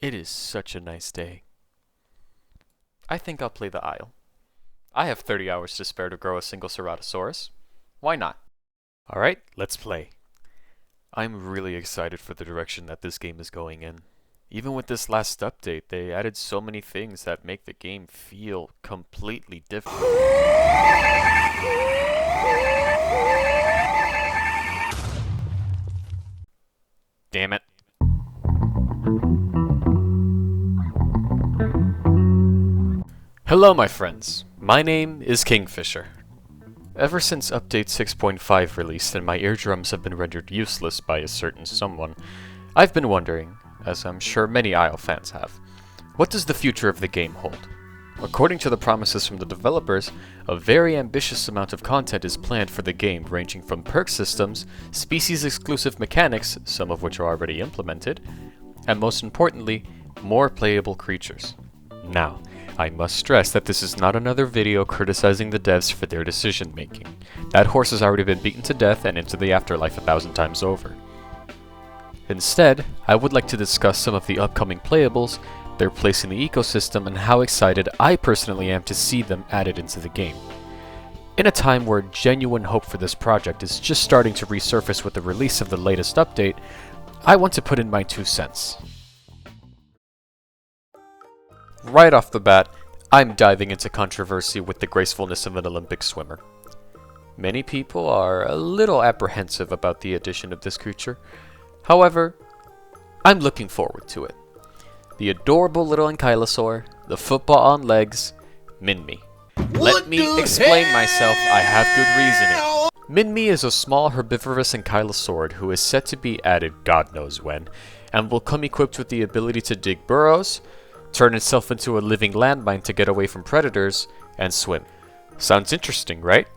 It is such a nice day. I think I'll play TheIsle. I have 30 hours to spare to grow a single Ceratosaurus. Why not? Alright, let's play. I'm really excited for the direction that this game is going in. Even with this last update, they added so many things that make the game feel completely different. Damn it. Hello my friends, my name is Kingfisher. Ever since update 6.5 released and my eardrums have been rendered useless by a certain someone, I've been wondering, as I'm sure many Isle fans have, what does the future of the game hold? According to the promises from the developers, a very ambitious amount of content is planned for the game, ranging from perk systems, species-exclusive mechanics, some of which are already implemented, and most importantly, more playable creatures. Now, I must stress that this is not another video criticizing the devs for their decision making. That horse has already been beaten to death and into the afterlife 1,000 times over. Instead, I would like to discuss some of the upcoming playables, their place in the ecosystem, and how excited I personally am to see them added into the game. In a time where genuine hope for this project is just starting to resurface with the release of the latest update, I want to put in my 2 cents. Right off the bat, I'm diving into controversy with the gracefulness of an Olympic swimmer. Many people are a little apprehensive about the addition of this creature. However, I'm looking forward to it. The adorable little ankylosaur, the football on legs, MinMe. Let me explain myself, I have good reasoning. MinMe is a small herbivorous ankylosaurid who is set to be added God knows when, and will come equipped with the ability to dig burrows, turn itself into a living landmine to get away from predators, and swim. Sounds interesting, right?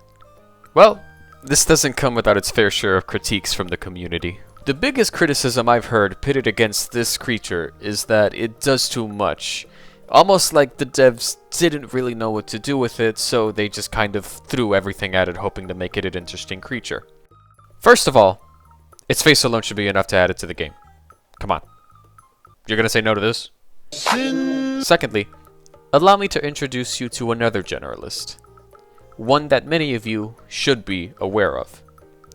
Well, this doesn't come without its fair share of critiques from the community. The biggest criticism I've heard pitted against this creature is that it does too much. Almost like the devs didn't really know what to do with it, so they just kind of threw everything at it hoping to make it an interesting creature. First of all, its face alone should be enough to add it to the game. Come on. You're gonna say no to this? Secondly, allow me to introduce you to another generalist. One that many of you should be aware of.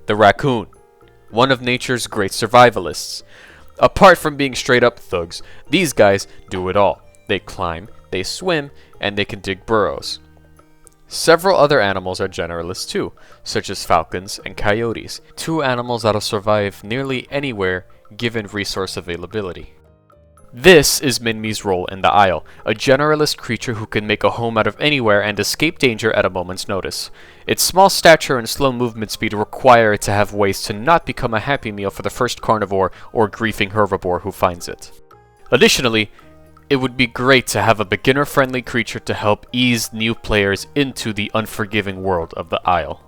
The raccoon. One of nature's great survivalists. Apart from being straight up thugs, these guys do it all. They climb, they swim, and they can dig burrows. Several other animals are generalists too, such as falcons and coyotes, 2 animals that'll survive nearly anywhere given resource availability. This is MinMe's role in TheIsle, a generalist creature who can make a home out of anywhere and escape danger at a moment's notice. Its small stature and slow movement speed require it to have ways to not become a happy meal for the first carnivore or griefing herbivore who finds it. Additionally, it would be great to have a beginner-friendly creature to help ease new players into the unforgiving world of TheIsle.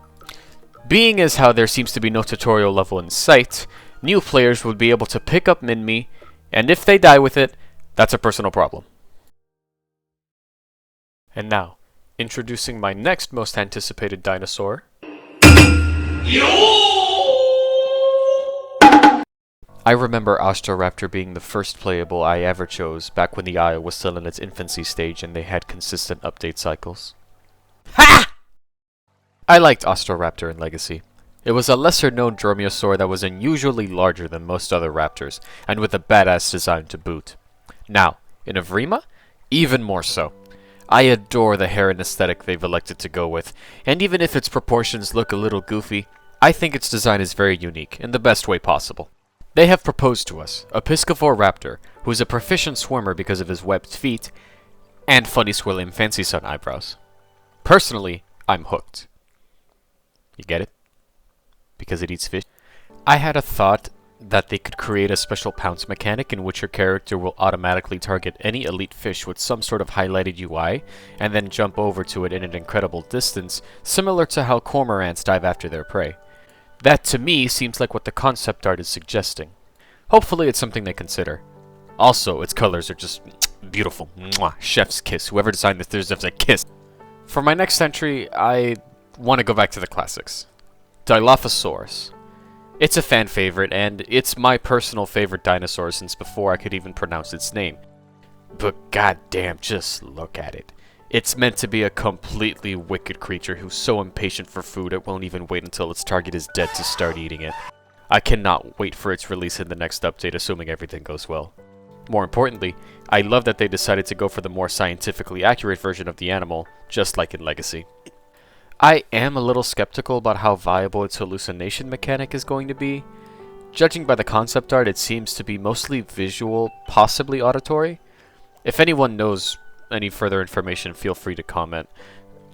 Being as how there seems to be no tutorial level in sight, new players would be able to pick up MinMe, and if they die with it, that's a personal problem. And now, introducing my next most anticipated dinosaur. I remember Raptor being the first playable I ever chose back when the Isle was still in its infancy stage and they had consistent update cycles. Ha! I liked Raptor in Legacy. It was a lesser-known dromaeosaur that was unusually larger than most other raptors, and with a badass design to boot. Now, in Evrima, even more so. I adore the hair and aesthetic they've elected to go with, and even if its proportions look a little goofy, I think its design is very unique, in the best way possible. They have proposed to us, Episcopor Raptor, who is a proficient swimmer because of his webbed feet, and funny swirling fancy sun eyebrows. Personally, I'm hooked. You get it? Because it eats fish. I had a thought that they could create a special pounce mechanic in which your character will automatically target any elite fish with some sort of highlighted UI, and then jump over to it in an incredible distance, similar to how cormorants dive after their prey. That to me seems like what the concept art is suggesting. Hopefully it's something they consider. Also, its colors are just beautiful. Mwah, chef's kiss. Whoever designed this deserves a kiss. For my next entry, I want to go back to the classics. Dilophosaurus. It's a fan favorite, and it's my personal favorite dinosaur since before I could even pronounce its name. But goddamn, just look at it. It's meant to be a completely wicked creature who's so impatient for food it won't even wait until its target is dead to start eating it. I cannot wait for its release in the next update, assuming everything goes well. More importantly, I love that they decided to go for the more scientifically accurate version of the animal, just like in Legacy. I am a little skeptical about how viable its hallucination mechanic is going to be. Judging by the concept art, it seems to be mostly visual, possibly auditory. If anyone knows any further information, feel free to comment.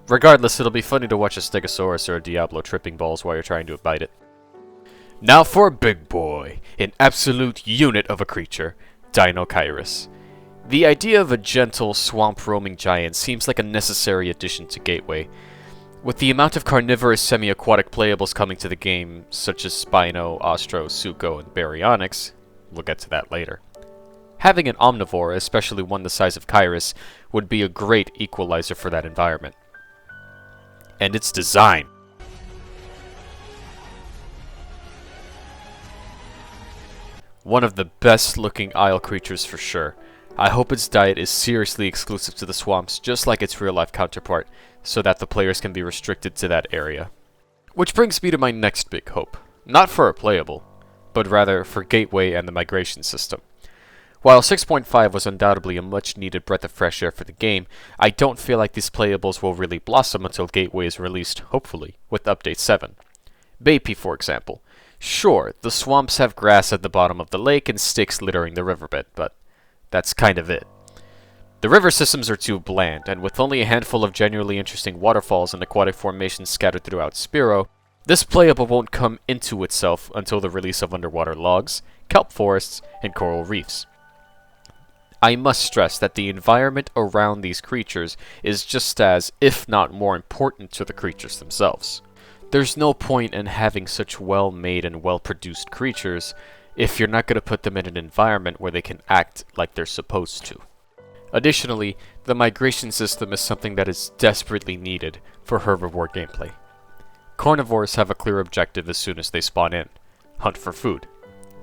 Regardless, it'll be funny to watch a Stegosaurus or a Diablo tripping balls while you're trying to bite it. Now for a big boy, an absolute unit of a creature, Dinosaurs. The idea of a gentle, swamp-roaming giant seems like a necessary addition to Gateway. With the amount of carnivorous semi-aquatic playables coming to the game, such as Spino, Ostro, Suco, and Baryonyx, we'll get to that later. Having an omnivore, especially one the size of Kyrus, would be a great equalizer for that environment. And its design. One of the best looking Isle creatures for sure. I hope its diet is seriously exclusive to the swamps, just like its real life counterpart, so that the players can be restricted to that area. Which brings me to my next big hope. Not for a playable, but rather for Gateway and the migration system. While 6.5 was undoubtedly a much needed breath of fresh air for the game, I don't feel like these playables will really blossom until Gateway is released, hopefully, with Update 7. Bapi, for example. Sure, the swamps have grass at the bottom of the lake and sticks littering the riverbed, but that's kind of it. The river systems are too bland, and with only a handful of genuinely interesting waterfalls and aquatic formations scattered throughout Spiro, this playable won't come into itself until the release of underwater logs, kelp forests, and coral reefs. I must stress that the environment around these creatures is just as, if not more important to the creatures themselves. There's no point in having such well-made and well-produced creatures if you're not going to put them in an environment where they can act like they're supposed to. Additionally, the migration system is something that is desperately needed for herbivore gameplay. Carnivores have a clear objective as soon as they spawn in: hunt for food.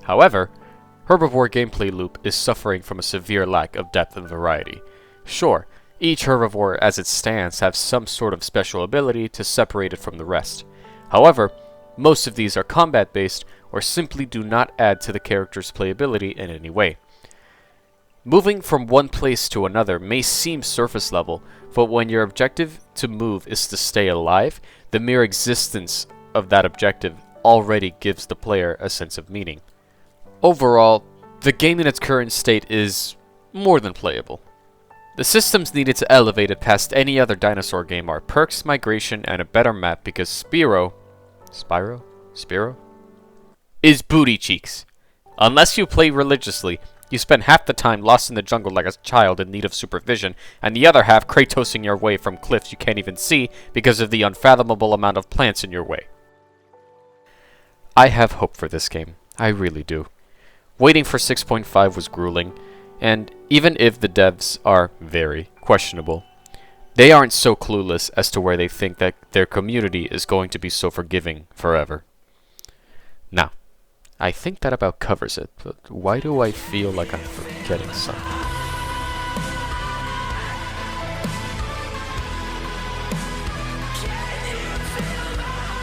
However, herbivore gameplay loop is suffering from a severe lack of depth and variety. Sure, each herbivore as it stands has some sort of special ability to separate it from the rest. However, most of these are combat-based or simply do not add to the character's playability in any way. Moving from one place to another may seem surface level, but when your objective to move is to stay alive, the mere existence of that objective already gives the player a sense of meaning. Overall, the game in its current state is more than playable. The systems needed to elevate it past any other dinosaur game are perks, migration, and a better map because Spiro is booty cheeks. Unless you play religiously, you spend half the time lost in the jungle like a child in need of supervision, and the other half Kratosing your way from cliffs you can't even see because of the unfathomable amount of plants in your way. I have hope for this game. I really do. Waiting for 6.5 was grueling, and even if the devs are very questionable, they aren't so clueless as to where they think that their community is going to be so forgiving forever. Now, I think that about covers it, but why do I feel like I'm forgetting something?